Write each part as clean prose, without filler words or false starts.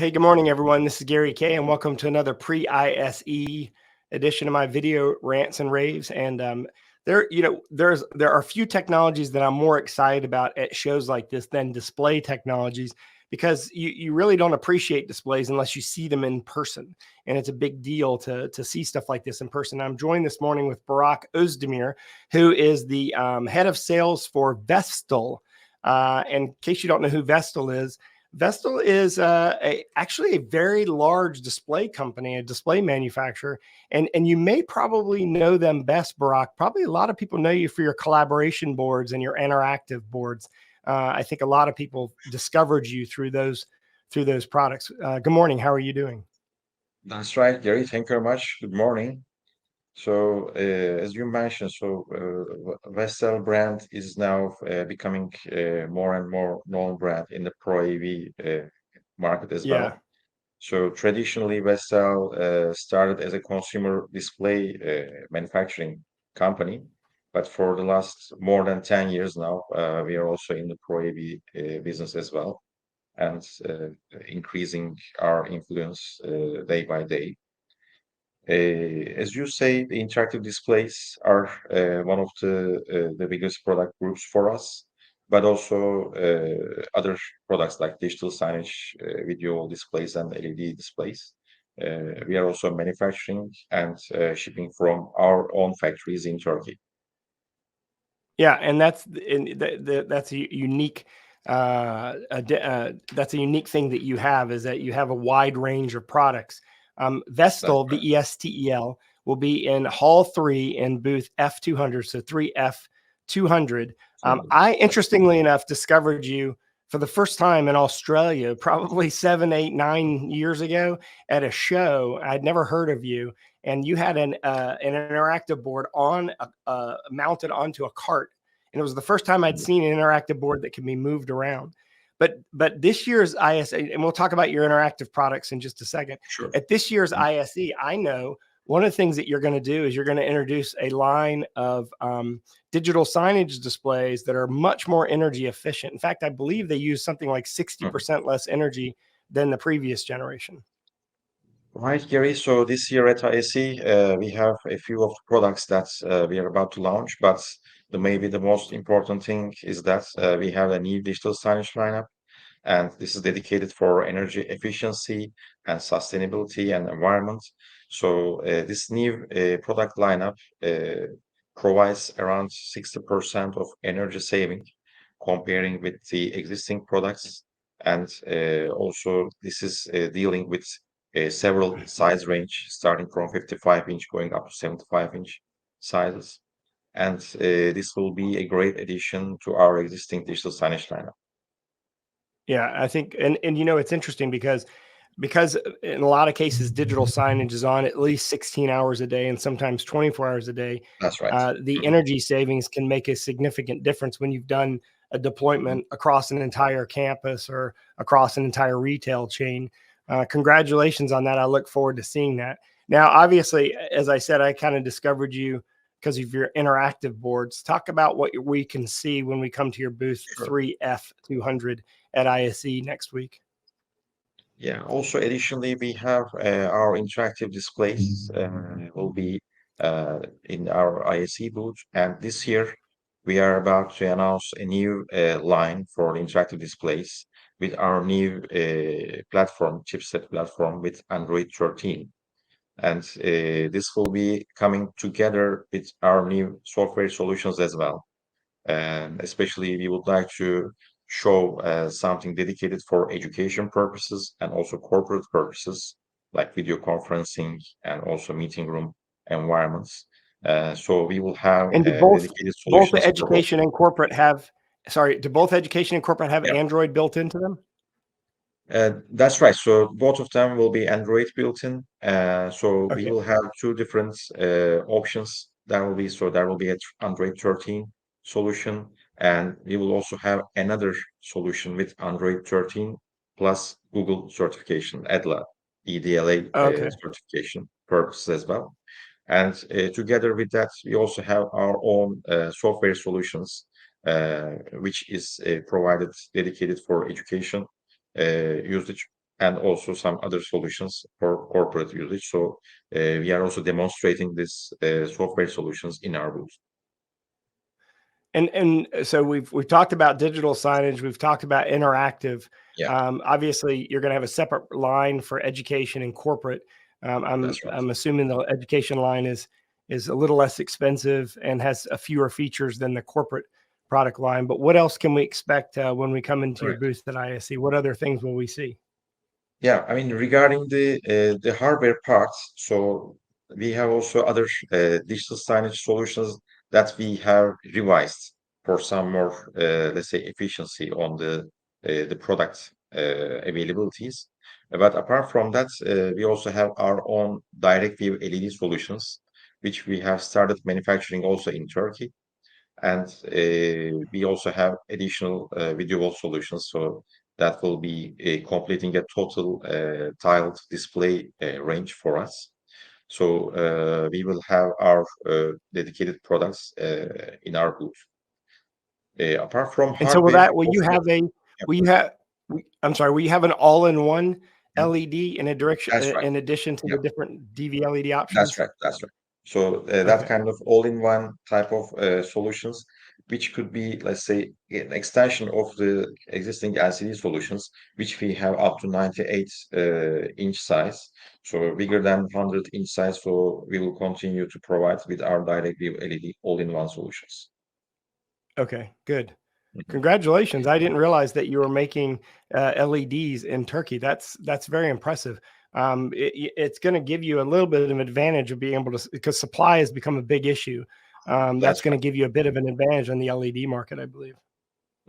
Hey, good morning, everyone. This is Gary Kay, and welcome to another pre-ISE edition of my video rants and raves. And there are a few technologies that I'm more excited about at shows like this than display technologies, because you really don't appreciate displays unless you see them in person. And it's a big deal to see stuff like this in person. I'm joined this morning with Burak Ozdemir, who is the head of sales for Vestel. And in case you don't know who Vestel is actually a very large display company, a display manufacturer, and you may probably know them best, Burak. Probably a lot of people know you for your collaboration boards and your interactive boards. I think a lot of people discovered you through those products. Good morning. How are you doing? That's right, Gary. Thank you very much. Good morning. So, as you mentioned, Vestel brand is now becoming more and more known brand in the Pro AV market as Yeah. well. So, traditionally, Vestel started as a consumer display manufacturing company, but for the last more than 10 years now, we are also in the Pro AV business as well, and increasing our influence day by day. As you say, the interactive displays are one of the biggest product groups for us, but also other products like digital signage, video displays, and LED displays. We are also manufacturing and shipping from our own factories in Turkey. Yeah, and that's a unique that's a unique thing that you have, is that you have a wide range of products. That's Vestel, right. Vestel, will be in Hall 3 in booth F200, so 3F200. I, interestingly enough, discovered you for the first time in Australia, probably 7, 8, 9 years ago at a show. I'd never heard of you, and you had an interactive board on mounted onto a cart, and it was the first time I'd seen an interactive board that can be moved around. But this year's ISE, and we'll talk about your interactive products in just a second. Sure. At this year's ISE, I know one of the things that you're going to do is you're going to introduce a line of digital signage displays that are much more energy efficient. In fact, I believe they use something like Mhm. 60% less energy than the previous generation. Right, Gary. So this year at ISE, we have a few of the products that we are about to launch, but maybe the most important thing is that we have a new digital signage lineup, and this is dedicated for energy efficiency and sustainability and environment. So this new product lineup provides around 60% of energy saving comparing with the existing products. And also this is dealing with several size range starting from 55-inch going up to 75-inch sizes. And this will be a great addition to our existing digital signage lineup. Yeah, I think, and it's interesting because in a lot of cases digital signage is on at least 16 hours a day and sometimes 24 hours a day. That's right. The Mhm. energy savings can make a significant difference when you've done a deployment across an entire campus or across an entire retail chain. Congratulations on that. I look forward to seeing that. Now, obviously, as I said, I kind of discovered you because of your interactive boards. Talk about what we can see when we come to your booth Sure. 3F200 at ISE next week. Yeah. Also, additionally, we have our interactive displays will be in our ISE booth. And this year, we are about to announce a new line for interactive displays with our new platform, chipset platform with Android 13. And this will be coming together with our new software solutions as well. And especially, we would like to show something dedicated for education purposes and also corporate purposes, like video conferencing and also meeting room environments. So we will have And dedicated both the solutions for both. education and corporate have, sorry, do both education and corporate have Yeah, Android built into them? that's right. So both of them will be Android built-in. So we Okay. will have two different options. There will be a Android 13 solution, and we will also have another solution with Android 13 plus Google certification, EDLA Okay. certification purposes as well. And together with that, we also have our own software solutions, which is provided dedicated for education usage. and also some other solutions for corporate usage. So we are also demonstrating this software solutions in our booth. And so we've talked about digital signage, we've talked about interactive. Yeah, Obviously, you're going to have a separate line for education and corporate. that's right. I'm assuming the education line is a little less expensive and has a fewer features than the corporate product line. But what else can we expect when we come into your Correct. booth at ISE? What other things will we see? Yeah, I mean, regarding the hardware parts, so we have also other digital signage solutions that we have revised for some more, let's say, efficiency on the product availabilities. But apart from that, we also have our own direct view LED solutions, which we have started manufacturing also in Turkey. And we also have additional video wall solutions. So that will be completing a total tiled display range for us. So we will have our dedicated products in our booth. Apart from And so hardware, will you also, have a yeah, will you have I'm sorry, will you have an all-in-one mhm, LED in a direction that's right. in addition to Yeah. the different dvLED That's options? right. That's right. So that Okay. kind of all-in-one type of solutions, which could be, let's say, an extension of the existing LCD solutions, which we have up to 98 inch size, so bigger than 100-inch size. So we will continue to provide with our direct view LED all-in-one solutions. Okay, good. Mhm. Congratulations. I didn't realize that you were making LEDs in Turkey. That's very impressive. It's going to give you a little bit of an advantage of being able to, because supply has become a big issue. That's That's going to right. give you a bit of an advantage on the LED market, I believe.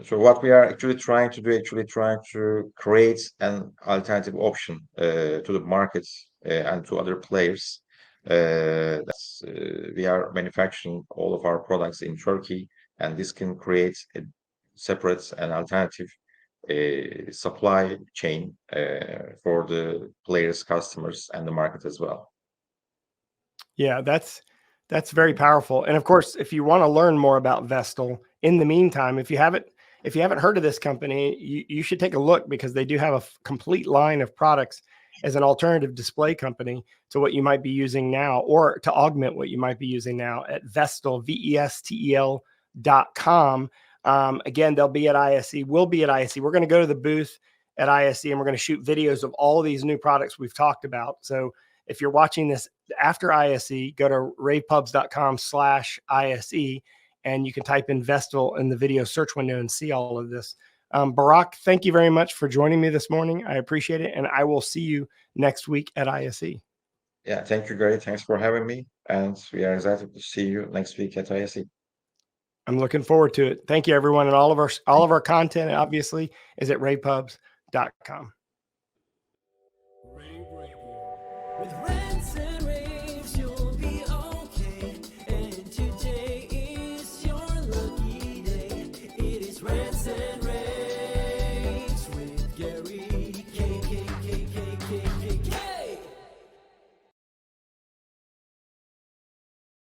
So what we are actually trying to do, actually trying to create an alternative option to the markets and to other players. We are manufacturing all of our products in Turkey, and this can create a separate and alternative supply chain for the players, customers, and the market as well. Yeah, that's very powerful. And of course, if you want to learn more about Vestel, in the meantime, if you haven't heard of this company, you should take a look because they do have a complete line of products as an alternative display company to what you might be using now, or to augment what you might be using now at Vestel, VESTEL.com. Again, they'll be at ISE. We'll be at ISE. We're going to go to the booth at ISE and we're going to shoot videos of all of these new products we've talked about. So if you're watching this after ISE, go to ravepubs.com/ISE and you can type in Vestel in the video search window and see all of this. Burak, thank you very much for joining me this morning. I appreciate it. And I will see you next week at ISE. Yeah, thank you, Gary. Thanks for having me, and we are excited to see you next week at ISE. I'm looking forward to it. Thank you, everyone. And all of our content, obviously, is at ravepubs.com. rAVe Radio with rAVe.